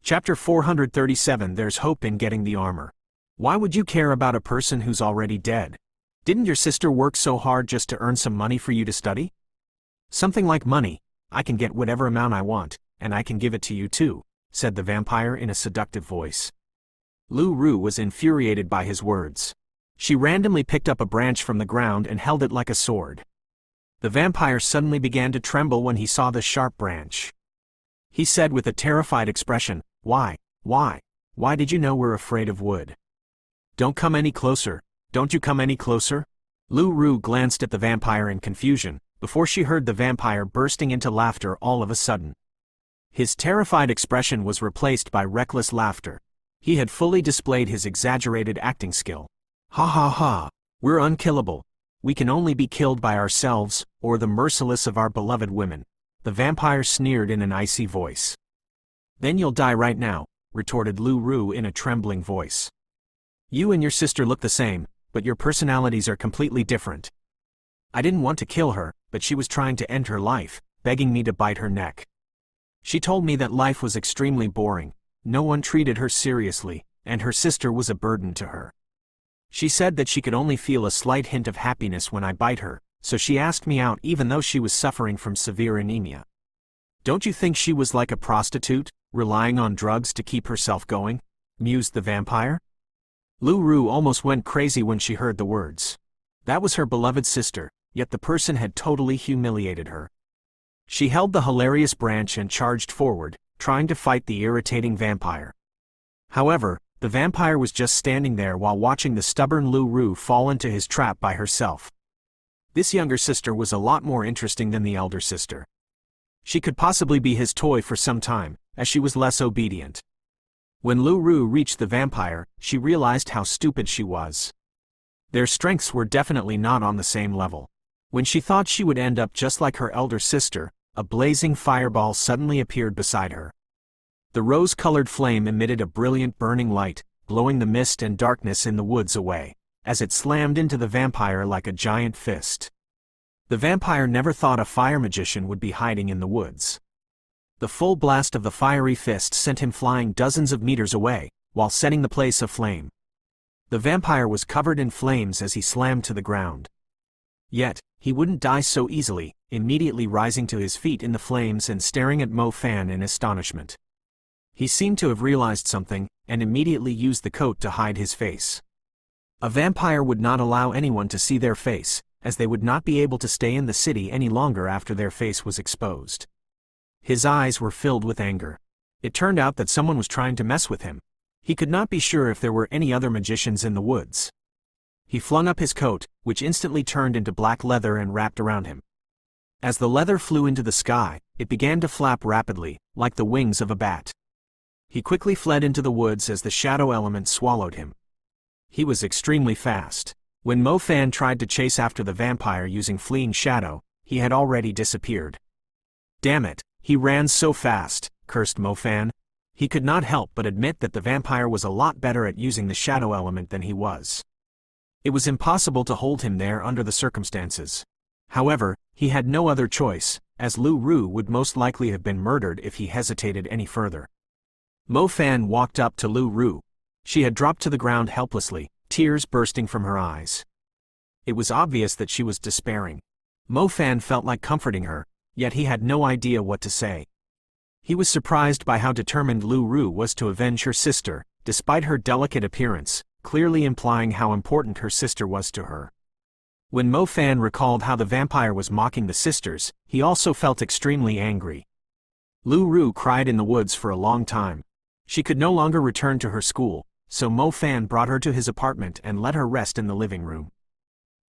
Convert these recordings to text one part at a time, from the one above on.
Chapter 437 There's hope in getting the armor. Why would you care about a person who's already dead? Didn't your sister work so hard just to earn some money for you to study? Something like money. I can get whatever amount I want, and I can give it to you too, said the vampire in a seductive voice. Lu Ru was infuriated by his words. She randomly picked up a branch from the ground and held it like a sword. The vampire suddenly began to tremble when he saw the sharp branch. He said with a terrified expression, Why did you know we're afraid of wood? Don't come any closer, don't you come any closer? Lu Ru glanced at the vampire in confusion, before she heard the vampire bursting into laughter all of a sudden. His terrified expression was replaced by reckless laughter. He had fully displayed his exaggerated acting skill. Ha ha ha, we're unkillable. We can only be killed by ourselves, or the merciless of our beloved women. The vampire sneered in an icy voice. Then you'll die right now, retorted Lu Ru in a trembling voice. You and your sister look the same, but your personalities are completely different. I didn't want to kill her, but she was trying to end her life, begging me to bite her neck. She told me that life was extremely boring, no one treated her seriously, and her sister was a burden to her. She said that she could only feel a slight hint of happiness when I bite her, so she asked me out even though she was suffering from severe anemia. Don't you think she was like a prostitute, relying on drugs to keep herself going? Mused the vampire. Lu Ru almost went crazy when she heard the words. That was her beloved sister, yet the person had totally humiliated her. She held the hilarious branch and charged forward, trying to fight the irritating vampire. However, the vampire was just standing there while watching the stubborn Lu Ru fall into his trap by herself. This younger sister was a lot more interesting than the elder sister. She could possibly be his toy for some time, as she was less obedient. When Lu Ru reached the vampire, she realized how stupid she was. Their strengths were definitely not on the same level. When she thought she would end up just like her elder sister, a blazing fireball suddenly appeared beside her. The rose-colored flame emitted a brilliant burning light, blowing the mist and darkness in the woods away, as it slammed into the vampire like a giant fist. The vampire never thought a fire magician would be hiding in the woods. The full blast of the fiery fist sent him flying dozens of meters away, while setting the place aflame. The vampire was covered in flames as he slammed to the ground. Yet, he wouldn't die so easily, immediately rising to his feet in the flames and staring at Mo Fan in astonishment. He seemed to have realized something, and immediately used the coat to hide his face. A vampire would not allow anyone to see their face, as they would not be able to stay in the city any longer after their face was exposed. His eyes were filled with anger. It turned out that someone was trying to mess with him. He could not be sure if there were any other magicians in the woods. He flung up his coat, which instantly turned into black leather and wrapped around him. As the leather flew into the sky, it began to flap rapidly, like the wings of a bat. He quickly fled into the woods as the shadow element swallowed him. He was extremely fast. When Mo Fan tried to chase after the vampire using fleeing shadow, he had already disappeared. Damn it, he ran so fast, cursed Mo Fan. He could not help but admit that the vampire was a lot better at using the shadow element than he was. It was impossible to hold him there under the circumstances. However, he had no other choice, as Lu Ru would most likely have been murdered if he hesitated any further. Mo Fan walked up to Lu Ru. She had dropped to the ground helplessly, tears bursting from her eyes. It was obvious that she was despairing. Mo Fan felt like comforting her, yet he had no idea what to say. He was surprised by how determined Lu Ru was to avenge her sister, despite her delicate appearance, clearly implying how important her sister was to her. When Mo Fan recalled how the vampire was mocking the sisters, he also felt extremely angry. Lu Ru cried in the woods for a long time. She could no longer return to her school, so Mo Fan brought her to his apartment and let her rest in the living room.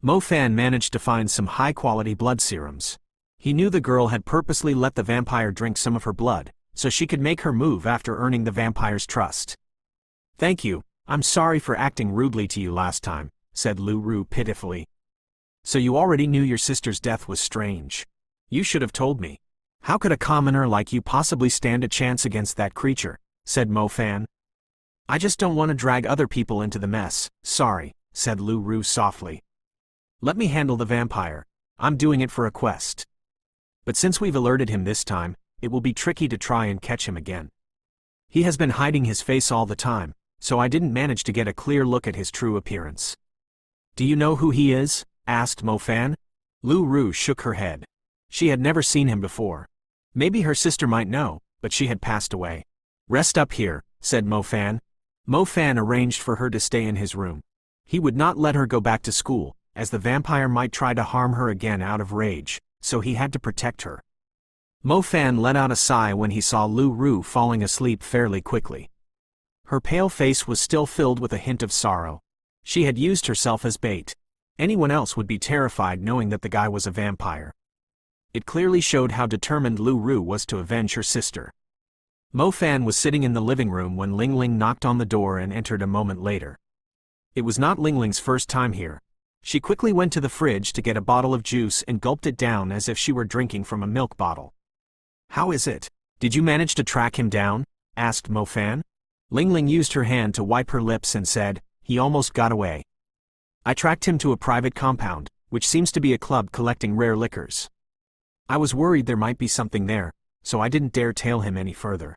Mo Fan managed to find some high-quality blood serums. He knew the girl had purposely let the vampire drink some of her blood, so she could make her move after earning the vampire's trust. Thank you, I'm sorry for acting rudely to you last time, said Lu Ru pitifully. So you already knew your sister's death was strange. You should have told me. How could a commoner like you possibly stand a chance against that creature, said Mo Fan. I just don't want to drag other people into the mess, sorry, said Lu Ru softly. Let me handle the vampire. I'm doing it for a quest. But since we've alerted him this time, it will be tricky to try and catch him again. He has been hiding his face all the time, so I didn't manage to get a clear look at his true appearance. Do you know who he is? Asked Mo Fan. Lu Ru shook her head. She had never seen him before. Maybe her sister might know, but she had passed away. Rest up here, said Mo Fan. Mo Fan arranged for her to stay in his room. He would not let her go back to school, as the vampire might try to harm her again out of rage, so he had to protect her. Mo Fan let out a sigh when he saw Lu Ru falling asleep fairly quickly. Her pale face was still filled with a hint of sorrow. She had used herself as bait. Anyone else would be terrified knowing that the guy was a vampire. It clearly showed how determined Lu Ru was to avenge her sister. Mo Fan was sitting in the living room when Ling Ling knocked on the door and entered a moment later. It was not Ling Ling's first time here. She quickly went to the fridge to get a bottle of juice and gulped it down as if she were drinking from a milk bottle. How is it? Did you manage to track him down? Asked Mo Fan. Ling Ling used her hand to wipe her lips and said, he almost got away. I tracked him to a private compound, which seems to be a club collecting rare liquors. I was worried there might be something there, so I didn't dare tail him any further.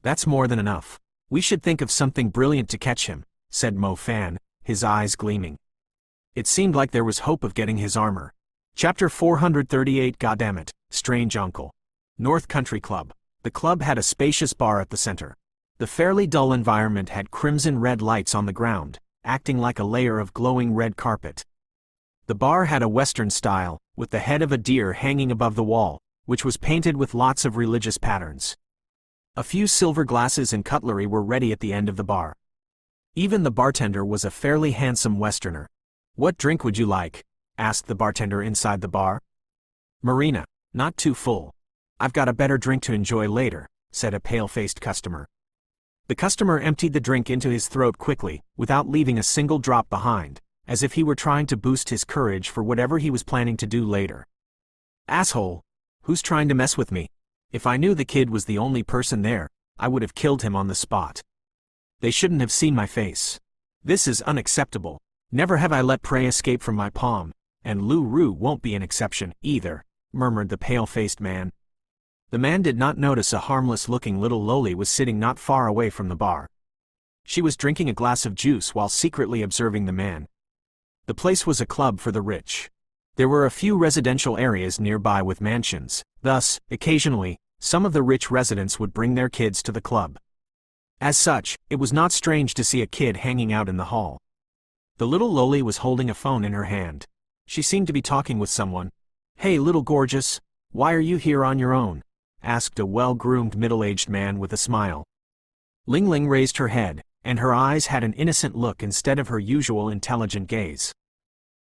That's more than enough. We should think of something brilliant to catch him, said Mo Fan, his eyes gleaming. It seemed like there was hope of getting his armor. Chapter 438 Goddammit, Strange Uncle. North Country Club. The club had a spacious bar at the center. The fairly dull environment had crimson-red lights on the ground, acting like a layer of glowing red carpet. The bar had a Western style, with the head of a deer hanging above the wall, which was painted with lots of religious patterns. A few silver glasses and cutlery were ready at the end of the bar. Even the bartender was a fairly handsome Westerner. What drink would you like? Asked the bartender inside the bar. Marina, not too full. I've got a better drink to enjoy later, said a pale-faced customer. The customer emptied the drink into his throat quickly, without leaving a single drop behind, as if he were trying to boost his courage for whatever he was planning to do later. Asshole! Who's trying to mess with me? If I knew the kid was the only person there, I would have killed him on the spot. They shouldn't have seen my face. This is unacceptable. Never have I let prey escape from my palm, and Lu Ru won't be an exception, either, murmured the pale-faced man. The man did not notice a harmless-looking little loli was sitting not far away from the bar. She was drinking a glass of juice while secretly observing the man. The place was a club for the rich. There were a few residential areas nearby with mansions, thus, occasionally, some of the rich residents would bring their kids to the club. As such, it was not strange to see a kid hanging out in the hall. The little loli was holding a phone in her hand. She seemed to be talking with someone. Hey little gorgeous, why are you here on your own? Asked a well-groomed middle-aged man with a smile. Ling Ling raised her head, and her eyes had an innocent look instead of her usual intelligent gaze.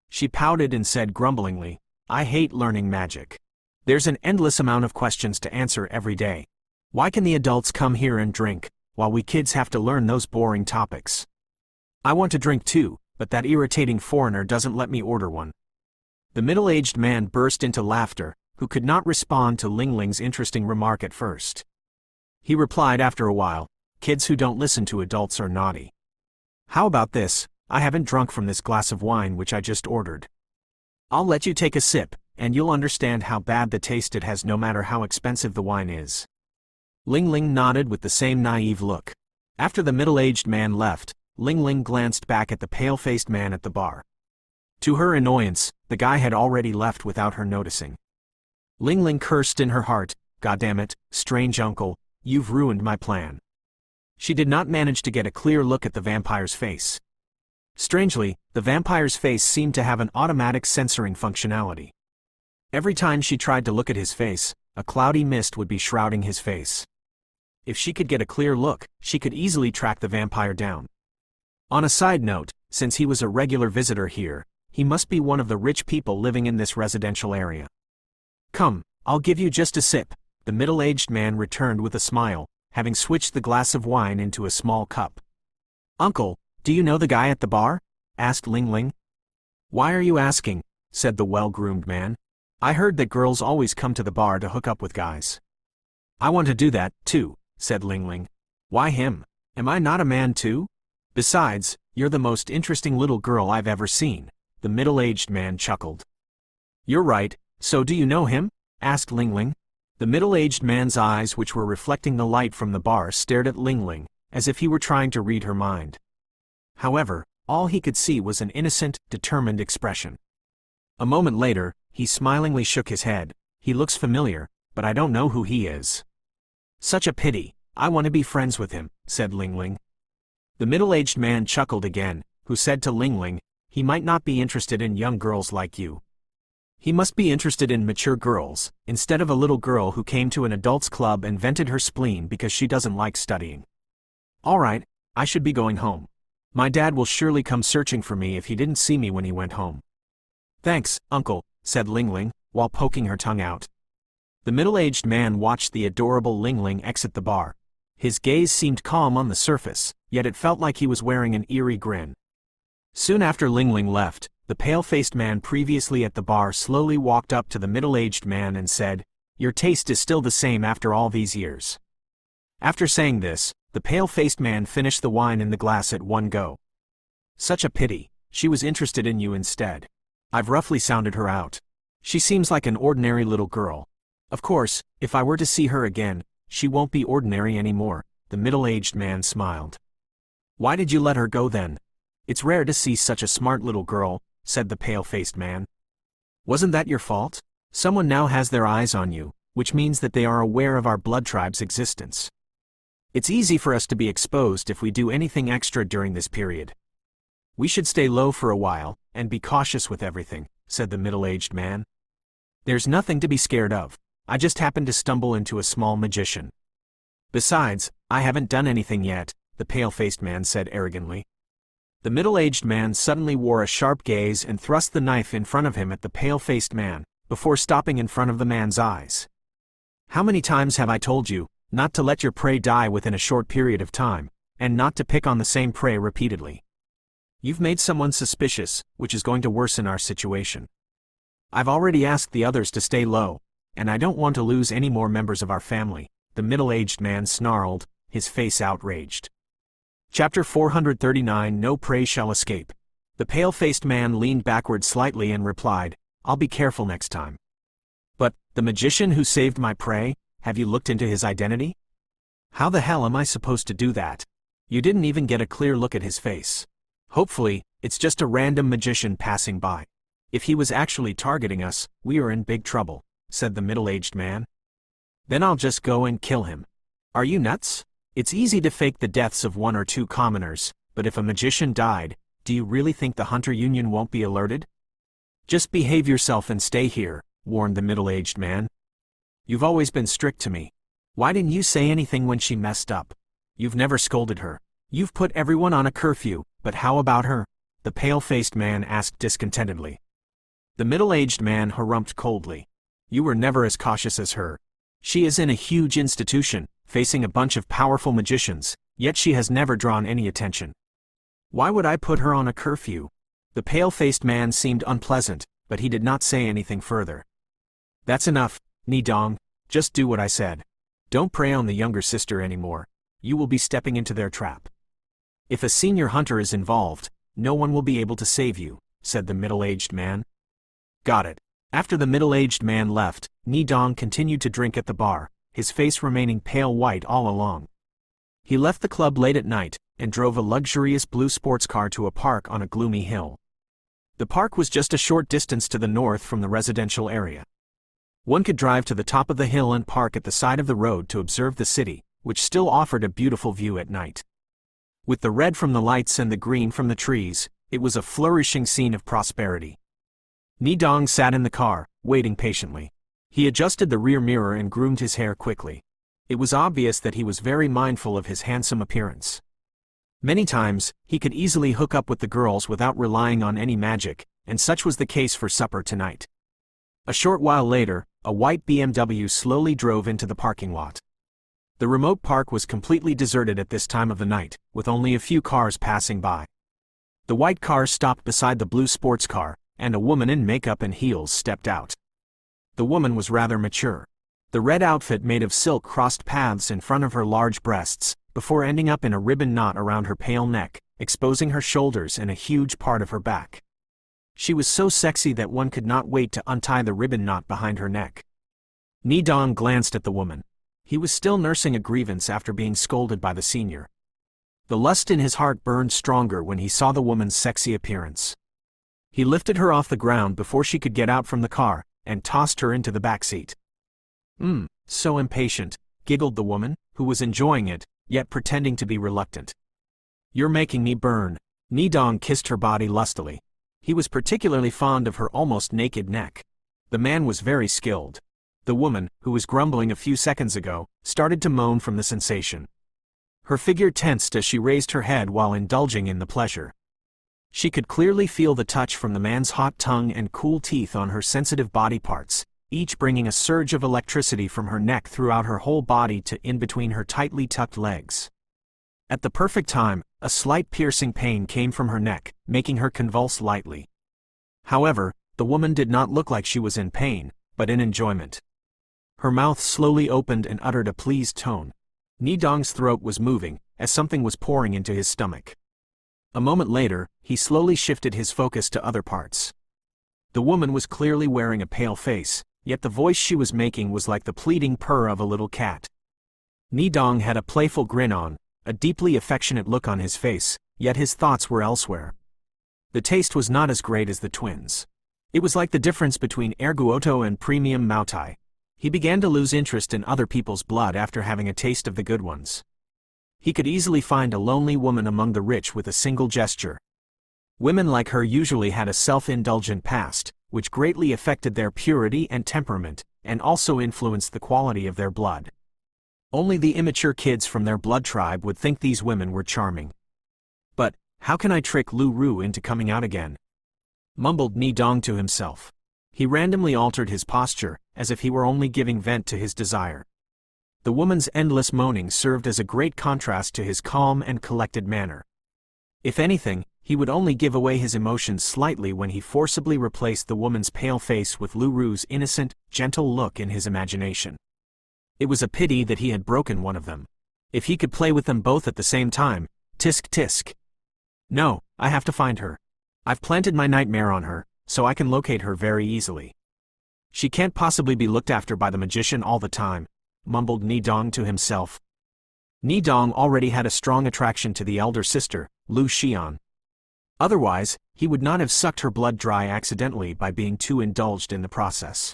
She pouted and said grumblingly, I hate learning magic. There's an endless amount of questions to answer every day. Why can the adults come here and drink, while we kids have to learn those boring topics? I want to drink too, but that irritating foreigner doesn't let me order one. The middle-aged man burst into laughter, who could not respond to Ling Ling's interesting remark at first. He replied after a while, kids who don't listen to adults are naughty. How about this? I haven't drunk from this glass of wine which I just ordered. I'll let you take a sip, and you'll understand how bad the taste it has no matter how expensive the wine is. Ling Ling nodded with the same naive look. After the middle-aged man left, Ling Ling glanced back at the pale-faced man at the bar. To her annoyance, the guy had already left without her noticing. Ling Ling cursed in her heart, Goddammit, strange uncle, you've ruined my plan. She did not manage to get a clear look at the vampire's face. Strangely, the vampire's face seemed to have an automatic censoring functionality. Every time she tried to look at his face, a cloudy mist would be shrouding his face. If she could get a clear look, she could easily track the vampire down. On a side note, since he was a regular visitor here, he must be one of the rich people living in this residential area. Come, I'll give you just a sip, the middle-aged man returned with a smile, having switched the glass of wine into a small cup. Uncle, do you know the guy at the bar? Asked Ling Ling. Why are you asking? Said the well-groomed man. I heard that girls always come to the bar to hook up with guys. I want to do that, too, said Ling Ling. Why him? Am I not a man too? Besides, you're the most interesting little girl I've ever seen, the middle-aged man chuckled. You're right, so do you know him? Asked Ling Ling. The middle-aged man's eyes, which were reflecting the light from the bar, stared at Ling Ling, as if he were trying to read her mind. However, all he could see was an innocent, determined expression. A moment later, he smilingly shook his head. He looks familiar, but I don't know who he is. Such a pity, I want to be friends with him, said Ling Ling. The middle-aged man chuckled again, who said to Ling Ling, he might not be interested in young girls like you. He must be interested in mature girls, instead of a little girl who came to an adults' club and vented her spleen because she doesn't like studying. All right, I should be going home. My dad will surely come searching for me if he didn't see me when he went home. Thanks, uncle, said Ling Ling, while poking her tongue out. The middle-aged man watched the adorable Ling Ling exit the bar. His gaze seemed calm on the surface, yet it felt like he was wearing an eerie grin. Soon after Ling Ling left, the pale-faced man previously at the bar slowly walked up to the middle-aged man and said, "Your taste is still the same after all these years." After saying this, the pale-faced man finished the wine in the glass at one go. Such a pity, she was interested in you instead. I've roughly sounded her out. She seems like an ordinary little girl. Of course, if I were to see her again, she won't be ordinary anymore, the middle-aged man smiled. Why did you let her go then? It's rare to see such a smart little girl, said the pale-faced man. Wasn't that your fault? Someone now has their eyes on you, which means that they are aware of our blood tribe's existence. It's easy for us to be exposed if we do anything extra during this period. We should stay low for a while, and be cautious with everything, said the middle-aged man. There's nothing to be scared of. I just happened to stumble into a small magician. Besides, I haven't done anything yet, the pale-faced man said arrogantly. The middle-aged man suddenly wore a sharp gaze and thrust the knife in front of him at the pale-faced man, before stopping in front of the man's eyes. How many times have I told you, not to let your prey die within a short period of time, and not to pick on the same prey repeatedly? You've made someone suspicious, which is going to worsen our situation. I've already asked the others to stay low, and I don't want to lose any more members of our family, the middle-aged man snarled, his face outraged. Chapter 439 No Prey Shall Escape. The pale-faced man leaned backward slightly and replied, I'll be careful next time. But, the magician who saved my prey, have you looked into his identity? How the hell am I supposed to do that? You didn't even get a clear look at his face. Hopefully, it's just a random magician passing by. If he was actually targeting us, we are in big trouble, said the middle-aged man. Then I'll just go and kill him. Are you nuts? It's easy to fake the deaths of one or two commoners, but if a magician died, do you really think the Hunter Union won't be alerted? Just behave yourself and stay here, warned the middle-aged man. You've always been strict to me. Why didn't you say anything when she messed up? You've never scolded her. You've put everyone on a curfew, but how about her? The pale-faced man asked discontentedly. The middle-aged man harumphed coldly. You were never as cautious as her. She is in a huge institution, facing a bunch of powerful magicians, yet she has never drawn any attention. Why would I put her on a curfew? The pale-faced man seemed unpleasant, but he did not say anything further. That's enough, Nidong, just do what I said. Don't prey on the younger sister anymore. You will be stepping into their trap. If a senior hunter is involved, no one will be able to save you, said the middle-aged man. Got it. After the middle-aged man left, Nidong continued to drink at the bar, his face remaining pale white all along. He left the club late at night, and drove a luxurious blue sports car to a park on a gloomy hill. The park was just a short distance to the north from the residential area. One could drive to the top of the hill and park at the side of the road to observe the city, which still offered a beautiful view at night. With the red from the lights and the green from the trees, it was a flourishing scene of prosperity. Nidong sat in the car, waiting patiently. He adjusted the rear mirror and groomed his hair quickly. It was obvious that he was very mindful of his handsome appearance. Many times, he could easily hook up with the girls without relying on any magic, and such was the case for supper tonight. A short while later, a white BMW slowly drove into the parking lot. The remote park was completely deserted at this time of the night, with only a few cars passing by. The white car stopped beside the blue sports car, and a woman in makeup and heels stepped out. The woman was rather mature. The red outfit made of silk crossed paths in front of her large breasts, before ending up in a ribbon knot around her pale neck, exposing her shoulders and a huge part of her back. She was so sexy that one could not wait to untie the ribbon knot behind her neck. Nidong glanced at the woman. He was still nursing a grievance after being scolded by the senior. The lust in his heart burned stronger when he saw the woman's sexy appearance. He lifted her off the ground before she could get out from the car, and tossed her into the back seat. So impatient, giggled the woman, who was enjoying it, yet pretending to be reluctant. You're making me burn. Nidong kissed her body lustily. He was particularly fond of her almost naked neck. The man was very skilled. The woman, who was grumbling a few seconds ago, started to moan from the sensation. Her figure tensed as she raised her head while indulging in the pleasure. She could clearly feel the touch from the man's hot tongue and cool teeth on her sensitive body parts, each bringing a surge of electricity from her neck throughout her whole body to in between her tightly tucked legs. At the perfect time, a slight piercing pain came from her neck, making her convulse lightly. However, the woman did not look like she was in pain, but in enjoyment. Her mouth slowly opened and uttered a pleased tone. Nidong's throat was moving, as something was pouring into his stomach. A moment later, he slowly shifted his focus to other parts. The woman was clearly wearing a pale face, yet the voice she was making was like the pleading purr of a little cat. Nidong had a playful grin on, a deeply affectionate look on his face, yet his thoughts were elsewhere. The taste was not as great as the twins. It was like the difference between Erguoto and Premium Mautai. He began to lose interest in other people's blood after having a taste of the good ones. He could easily find a lonely woman among the rich with a single gesture. Women like her usually had a self-indulgent past, which greatly affected their purity and temperament, and also influenced the quality of their blood. Only the immature kids from their blood tribe would think these women were charming. But, how can I trick Lu Ru into coming out again? Mumbled Nidong to himself. He randomly altered his posture, as if he were only giving vent to his desire. The woman's endless moaning served as a great contrast to his calm and collected manner. If anything, he would only give away his emotions slightly when he forcibly replaced the woman's pale face with Lu Ru's innocent, gentle look in his imagination. It was a pity that he had broken one of them. If he could play with them both at the same time, tisk tisk. No, I have to find her. I've planted my nightmare on her, so I can locate her very easily. She can't possibly be looked after by the magician all the time, mumbled Nidong to himself. Nidong already had a strong attraction to the elder sister, Lu Xian. Otherwise, he would not have sucked her blood dry accidentally by being too indulged in the process.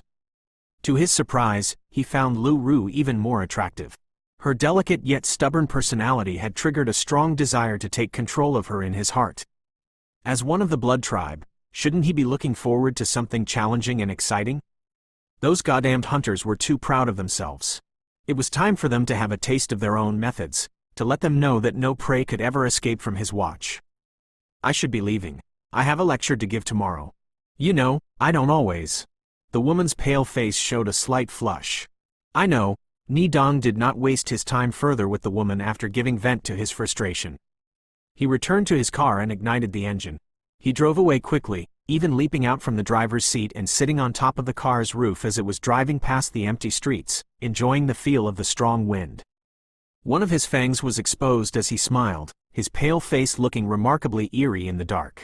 To his surprise, he found Lu Ru even more attractive. Her delicate yet stubborn personality had triggered a strong desire to take control of her in his heart. As one of the blood tribe, shouldn't he be looking forward to something challenging and exciting? Those goddamned hunters were too proud of themselves. It was time for them to have a taste of their own methods, to let them know that no prey could ever escape from his watch. I should be leaving. I have a lecture to give tomorrow. You know, I don't always. The woman's pale face showed a slight flush. I know. Nidong did not waste his time further with the woman after giving vent to his frustration. He returned to his car and ignited the engine. He drove away quickly, even leaping out from the driver's seat and sitting on top of the car's roof as it was driving past the empty streets, enjoying the feel of the strong wind. One of his fangs was exposed as he smiled, his pale face looking remarkably eerie in the dark.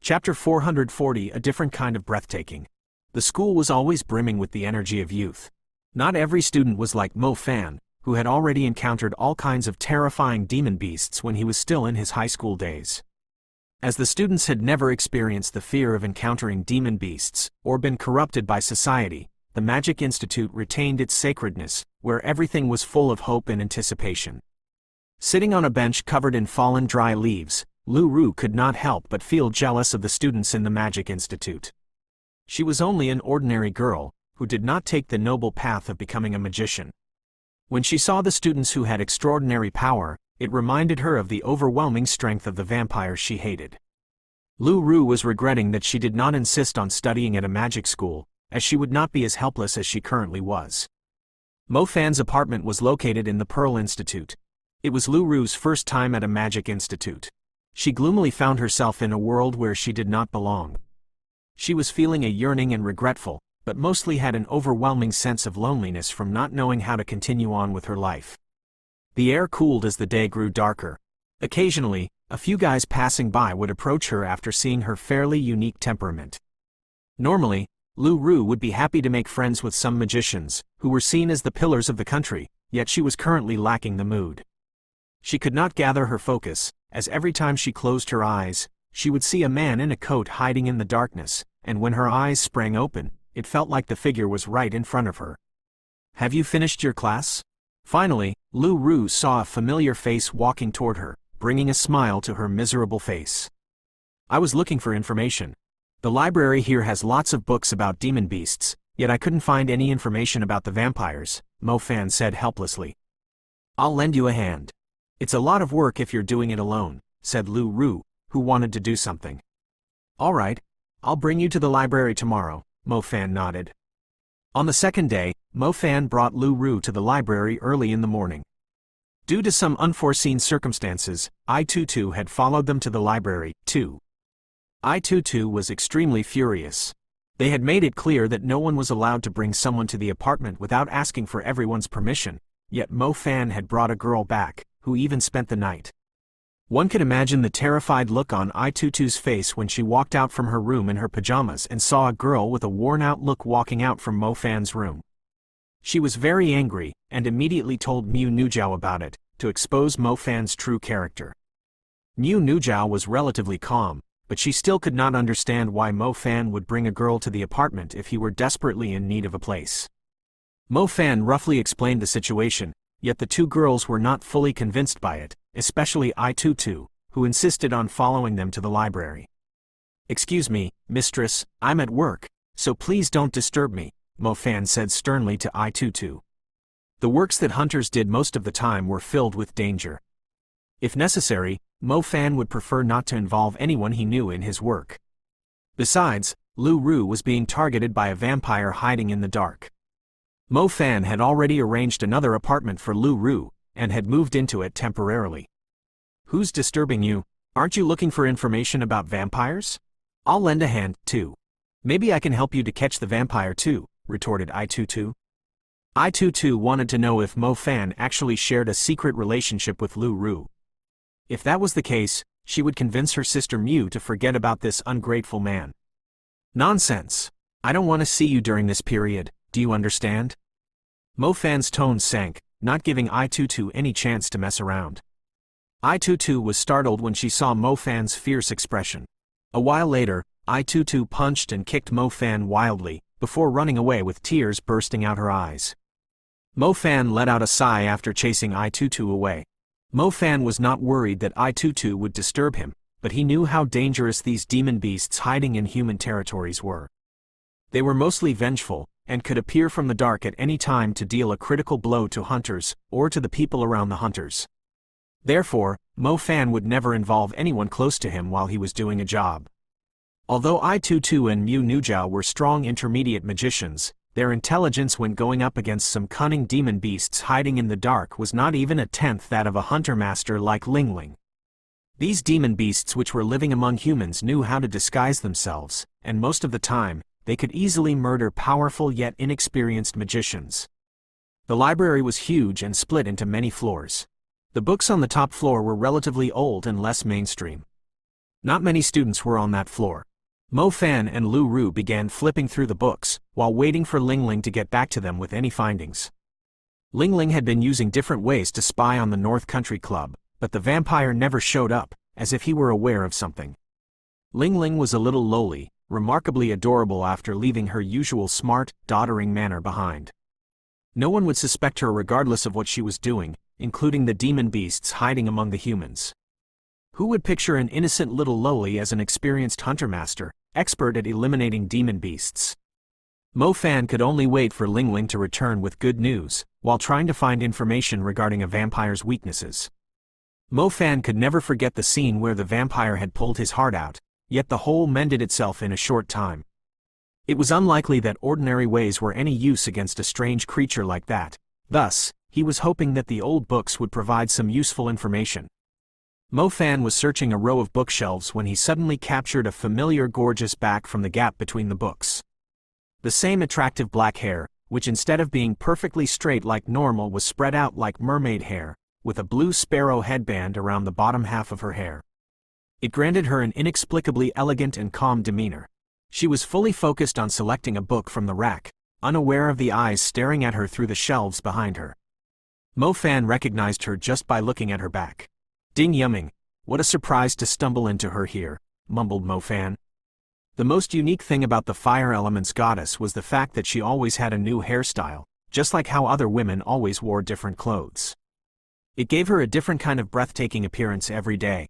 Chapter 440 A different kind of breathtaking. The school was always brimming with the energy of youth. Not every student was like Mo Fan, who had already encountered all kinds of terrifying demon beasts when he was still in his high school days. As the students had never experienced the fear of encountering demon beasts, or been corrupted by society, the Magic Institute retained its sacredness, where everything was full of hope and anticipation. Sitting on a bench covered in fallen dry leaves, Lu Ru could not help but feel jealous of the students in the Magic Institute. She was only an ordinary girl, who did not take the noble path of becoming a magician. When she saw the students who had extraordinary power, it reminded her of the overwhelming strength of the vampires she hated. Lu Ru was regretting that she did not insist on studying at a magic school, as she would not be as helpless as she currently was. Mo Fan's apartment was located in the Pearl Institute. It was Lu Ru's first time at a magic institute. She gloomily found herself in a world where she did not belong. She was feeling a yearning and regretful, but mostly had an overwhelming sense of loneliness from not knowing how to continue on with her life. The air cooled as the day grew darker. Occasionally, a few guys passing by would approach her after seeing her fairly unique temperament. Normally, Lu Ru would be happy to make friends with some magicians, who were seen as the pillars of the country, yet she was currently lacking the mood. She could not gather her focus, as every time she closed her eyes, she would see a man in a coat hiding in the darkness, and when her eyes sprang open, it felt like the figure was right in front of her. "Have you finished your class?" Finally, Lu Ru saw a familiar face walking toward her, bringing a smile to her miserable face. "I was looking for information. The library here has lots of books about demon beasts, yet I couldn't find any information about the vampires," Mo Fan said helplessly. "I'll lend you a hand. It's a lot of work if you're doing it alone," said Lu Ru, who wanted to do something. "All right, I'll bring you to the library tomorrow," Mo Fan nodded. On the second day, Mo Fan brought Lu Ru to the library early in the morning. Due to some unforeseen circumstances, I-Tutu had followed them to the library, too. I-Tutu was extremely furious. They had made it clear that no one was allowed to bring someone to the apartment without asking for everyone's permission, yet Mo Fan had brought a girl back, who even spent the night. One could imagine the terrified look on I-Tutu's face when she walked out from her room in her pajamas and saw a girl with a worn-out look walking out from Mo Fan's room. She was very angry, and immediately told Mu Nujiao about it, to expose Mo Fan's true character. Mu Nujiao was relatively calm, but she still could not understand why Mo Fan would bring a girl to the apartment if he were desperately in need of a place. Mo Fan roughly explained the situation, yet the two girls were not fully convinced by it, especially I-Tutu, who insisted on following them to the library. "Excuse me, mistress, I'm at work, so please don't disturb me," Mo Fan said sternly to I-Tutu. The works that hunters did most of the time were filled with danger. If necessary, Mo Fan would prefer not to involve anyone he knew in his work. Besides, Lu Ru was being targeted by a vampire hiding in the dark. Mo Fan had already arranged another apartment for Lu Ru, and had moved into it temporarily. "Who's disturbing you? Aren't you looking for information about vampires? I'll lend a hand, too. Maybe I can help you to catch the vampire too," retorted I-Tutu. I-Tutu wanted to know if Mo Fan actually shared a secret relationship with Lu Ru. If that was the case, she would convince her sister Mu to forget about this ungrateful man. "Nonsense. I don't want to see you during this period, do you understand?" Mo Fan's tone sank, not giving I-Tutu any chance to mess around. I-Tutu was startled when she saw Mo Fan's fierce expression. A while later, I-Tutu punched and kicked Mo Fan wildly, before running away with tears bursting out her eyes. Mo Fan let out a sigh after chasing I-Tutu away. Mo Fan was not worried that I-Tutu would disturb him, but he knew how dangerous these demon beasts hiding in human territories were. They were mostly vengeful, and could appear from the dark at any time to deal a critical blow to hunters, or to the people around the hunters. Therefore, Mo Fan would never involve anyone close to him while he was doing a job. Although I-Tutu and Mu Nujiao were strong intermediate magicians, their intelligence when going up against some cunning demon beasts hiding in the dark was not even a tenth that of a hunter master like Ling Ling. These demon beasts which were living among humans knew how to disguise themselves, and most of the time, they could easily murder powerful yet inexperienced magicians. The library was huge and split into many floors. The books on the top floor were relatively old and less mainstream. Not many students were on that floor. Mo Fan and Lu Ru began flipping through the books, while waiting for Ling Ling to get back to them with any findings. Ling Ling had been using different ways to spy on the North Country Club, but the vampire never showed up, as if he were aware of something. Ling Ling was a little lowly, remarkably adorable after leaving her usual smart, doddering manner behind. No one would suspect her regardless of what she was doing, including the demon beasts hiding among the humans. Who would picture an innocent little lowly as an experienced hunter master, expert at eliminating demon beasts? Mo Fan could only wait for Ling Ling to return with good news, while trying to find information regarding a vampire's weaknesses. Mo Fan could never forget the scene where the vampire had pulled his heart out, yet the hole mended itself in a short time. It was unlikely that ordinary ways were any use against a strange creature like that. Thus, he was hoping that the old books would provide some useful information. Mo Fan was searching a row of bookshelves when he suddenly captured a familiar gorgeous back from the gap between the books. The same attractive black hair, which instead of being perfectly straight like normal was spread out like mermaid hair, with a blue sparrow headband around the bottom half of her hair. It granted her an inexplicably elegant and calm demeanor. She was fully focused on selecting a book from the rack, unaware of the eyes staring at her through the shelves behind her. Mo Fan recognized her just by looking at her back. Ding yumming, what a surprise to stumble into her here, mumbled Mo Fan. The most unique thing about the fire element's goddess was the fact that she always had a new hairstyle, just like how other women always wore different clothes. It gave her a different kind of breathtaking appearance every day,